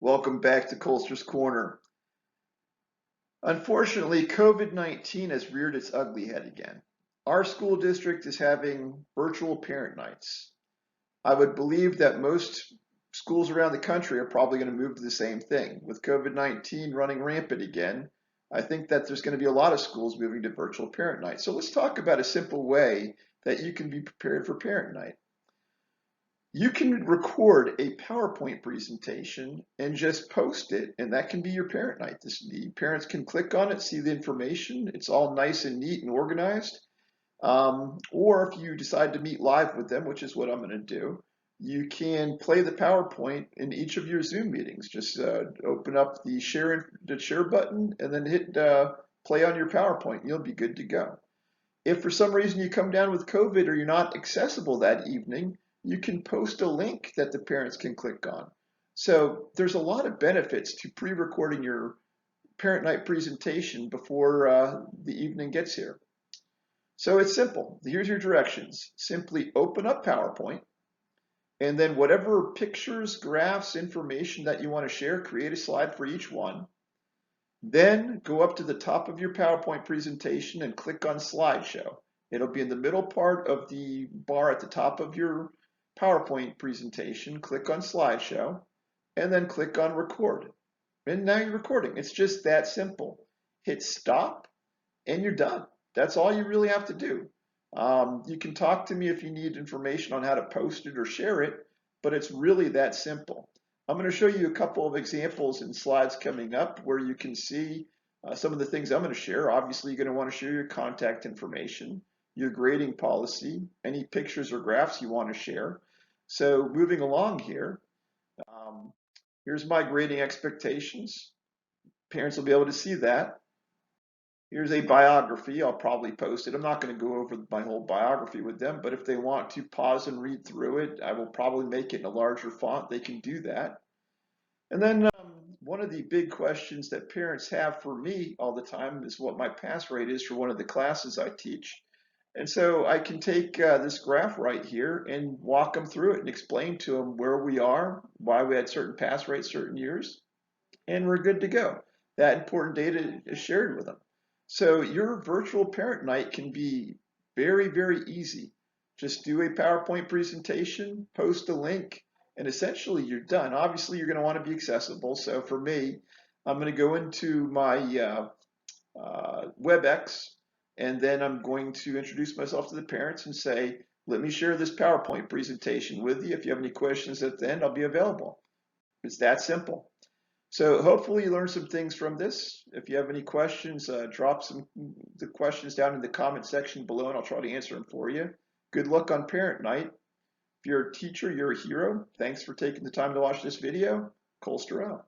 Welcome back to Colster's Corner. Unfortunately, COVID-19 has reared its ugly head again. Our school district is having virtual parent nights. I would believe that most schools around the country are probably going to move to the same thing. With COVID-19 running rampant again, I think that there's going to be a lot of schools moving to virtual parent nights. So let's talk about a simple way that you can be prepared for parent night. You can record a PowerPoint presentation and just post it, and that can be your parent night. The parents can click on it, see the information. It's all nice and neat and organized. Or if you decide to meet live with them, which is what I'm going to do, you can play the PowerPoint in each of your Zoom meetings. Just open up the share button and then hit play on your PowerPoint, and you'll be good to go. If for some reason you come down with COVID or you're not accessible that evening, you can post a link that the parents can click on. So there's a lot of benefits to pre-recording your parent night presentation before the evening gets here. So it's simple. Here's your directions. Simply open up PowerPoint, and then whatever pictures, graphs, information that you want to share, create a slide for each one. Then go up to the top of your PowerPoint presentation and click on Slideshow. It'll be in the middle part of the bar at the top of your PowerPoint presentation. Click on Slideshow and then click on Record. And now you're recording. It's just that simple. Hit stop and you're done. That's all you really have to do. You can talk to me if you need information on how to post it or share it, but it's really that simple. I'm going to show you a couple of examples in slides coming up where you can see some of the things I'm going to share. Obviously, you're going to want to share your contact information, your grading policy, any pictures or graphs you want to share. So moving along here, here's my grading expectations. Parents will be able to see that. Here's a biography. I'll probably post it. I'm not going to go over my whole biography with them, but if they want to pause and read through it, I will probably make it in a larger font. They can do that. And then one of the big questions that parents have for me all the time is what my pass rate is for one of the classes I teach. And so I can take this graph right here and walk them through it and explain to them where we are, why we had certain pass rates certain years, and we're good to go. That important data is shared with them. So your virtual parent night can be very, very easy. Just do a PowerPoint presentation, post a link, and essentially you're done. Obviously, you're going to want to be accessible. So for me, I'm going to go into my WebEx, and then I'm going to introduce myself to the parents and say, let me share this PowerPoint presentation with you. If you have any questions at the end, I'll be available. It's that simple. So hopefully you learned some things from this. If you have any questions, drop the questions down in the comment section below and I'll try to answer them for you. Good luck on parent night. If you're a teacher, you're a hero. Thanks for taking the time to watch this video. Colster out.